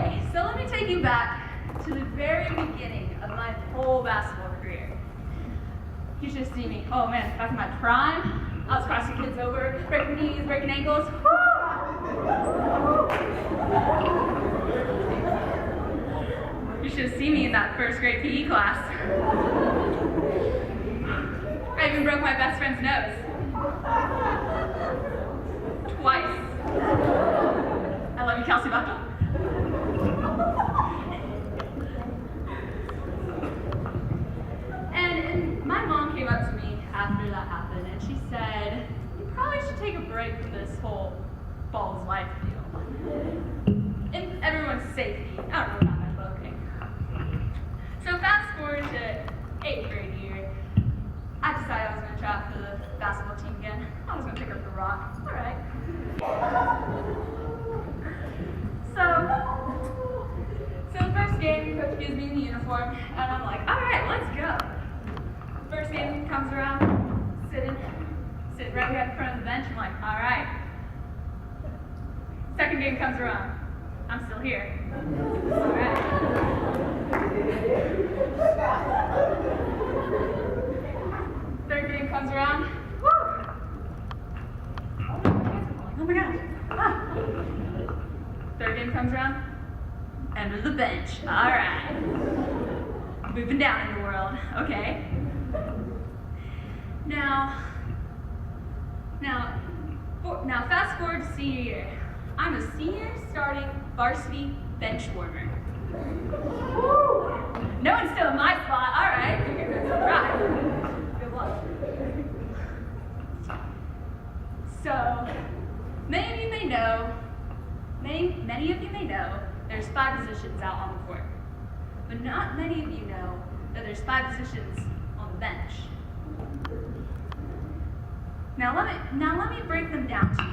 Okay, so let me take you back to the very beginning of my whole basketball career. You should see me. Oh man, back in my prime, I was crossing kids over, breaking knees, breaking ankles. You should have seen me in that first grade PE class. I even broke my best friend's nose. Twice. I love you, Kelsey Buckle. And my mom came up to me after that happened, and she said, "You probably should take a break from this whole ball's life deal. In everyone's safety." I don't know about that, but okay. So fast forward to 8th grade year. I decided I was going to try out for the basketball team again. I was going to pick up the rock. All right. So the first game, coach gives me the uniform, and I'm like, all right, let's go. First game comes around, sitting right here in front of the bench. I'm like, all right. Second game comes around, I'm still here. All right. Third game comes around. Woo! Oh my gosh. Ah. Third game comes around. End of the bench. All right. Moving down in the world. Okay. Now fast forward to senior year. I'm a senior starting varsity bench warmer. Woo! No one's still in my spot. All right. All right. Good luck. So, many of you may know, there's 5 positions out on the court. But not many of you know that there's 5 positions on the bench. Now let me break them down to you.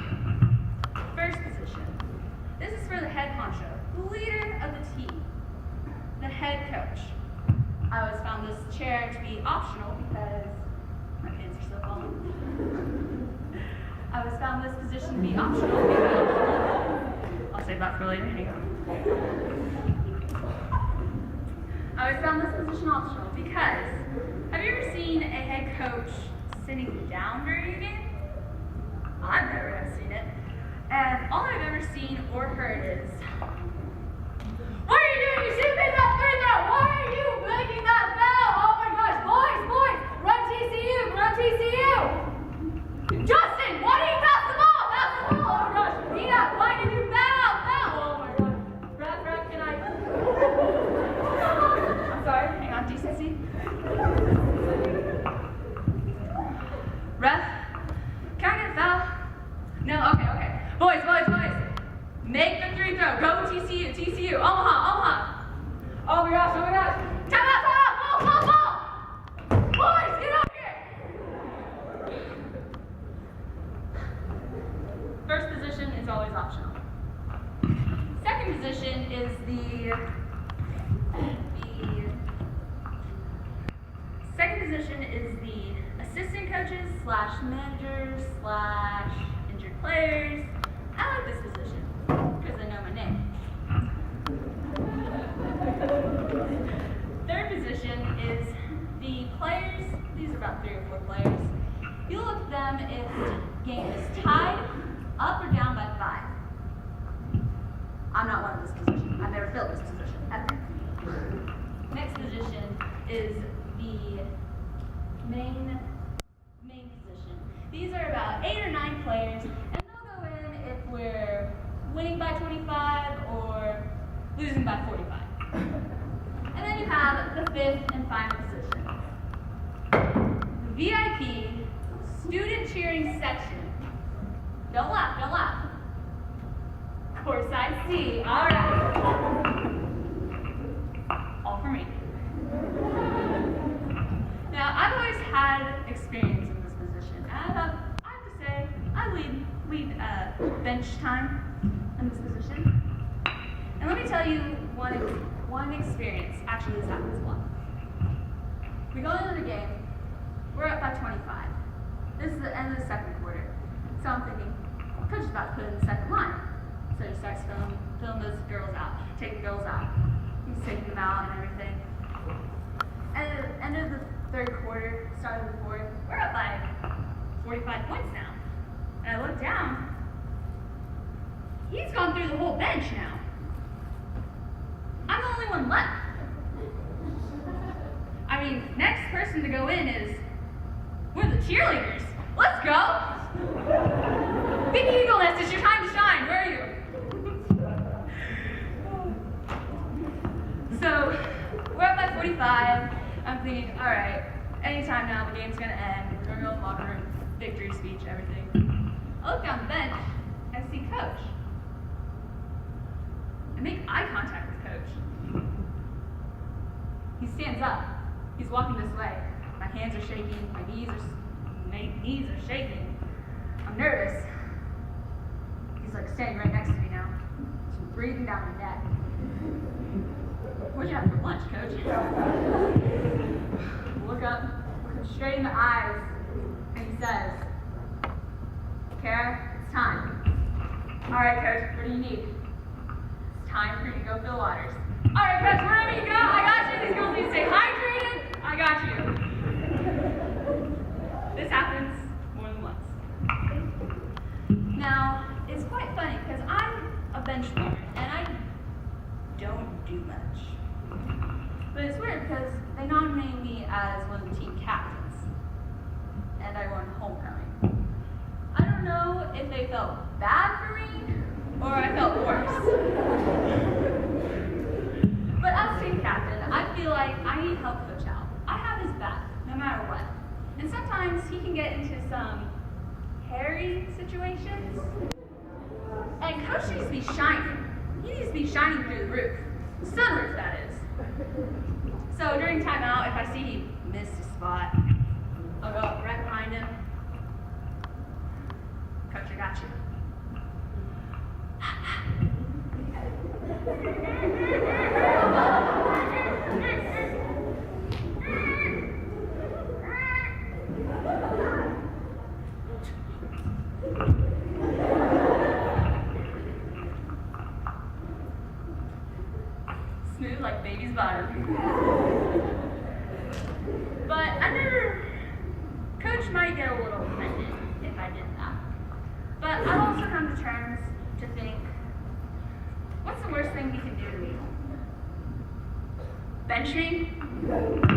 First position. This is for the head honcho, the leader of the team, the head coach. I always found this chair to be optional because my pants are still falling. I always found this position to be optional because I'll save that for later. Hang on. I always found this position optional because have you ever seen a head coach sitting down during a game? I've never seen it. And all I've ever seen or heard is, "What are you doing? You should have made that free throw! Why are you making that foul? Oh my gosh, boys, run TCU! Justin, why did you pass the ball? Pass the ball! Oh my gosh, Nina, why did you foul? Oh my gosh. Ref, can I? I'm sorry, hang on, decency. Ref, can I get a foul? No, okay. Boys. Make the free throw. Go TCU. Omaha. Oh my gosh. Time out. Ball. Boys, get up here. First position is always optional. Second position is the assistant coaches / managers / injured players. I like this position because I know my name. Third position is the players. These are about 3 or 4 players. You look at them if the game is tied, up or down by 5. I'm not one of this position. I've never filled this position ever. Next position is the main position. These are about 8 or 9 players, and they'll go in if we're winning by 25 or losing by 45. And then you have the 5th and final position. The VIP, student cheering section. Don't laugh. Courtside C. All right. All for me. Now, I've always had experience in this position. I have to say, I lead bench time in this position. And let me tell you one experience. Actually, this happens a lot. We go into the game. We're up by 25. This is the end of the second quarter. So I'm thinking, coach is about to put in the second line. So he starts filling those girls out, taking girls out. He's taking them out and everything. And at the end of the third quarter, start of the fourth, we're up by 45 points now. And I look down. He's gone through the whole bench now. I'm the only one left. I mean, next person to go in is one of the cheerleaders. Let's go! Big Eagle Nest, it's your time to shine. Where are you? So, we're up by 45. I'm thinking, all right, anytime now, the game's gonna end. We're gonna go in the locker room, victory speech, everything. I look down the bench, I see Coach. I make eye contact with Coach. He stands up. He's walking this way. My hands are shaking. My knees are shaking. I'm nervous. He's like standing right next to me now. He's breathing down my neck. What'd you have for lunch, Coach? Look up, look him straight in the eyes, and he says, Kara, it's time. All right, Coach, what do you need? It's time for you to go fill waters. All right, Coach, wherever you go, I got you. These girls need to stay hydrated. I got you. This happens more than once. Now, it's quite funny because I'm a bench warmer and I don't do much. But it's weird because they nominated me as one of the team captains and I won homecoming. I don't know if they felt bad for me or I felt worse. But as team captain, I feel like I need help Coach out. I have his back, no matter what. And sometimes he can get into some hairy situations. And Coach needs to be shining. He needs to be shining through the roof. Sunroof, that is. So during timeout, if I see he missed a spot, I'll go up right behind him. Coach, I got you. Smooth like baby's butter. But Coach might get a little offended if I did that. But I've also come to terms to think, what's the worst thing he can do to me? Bench me?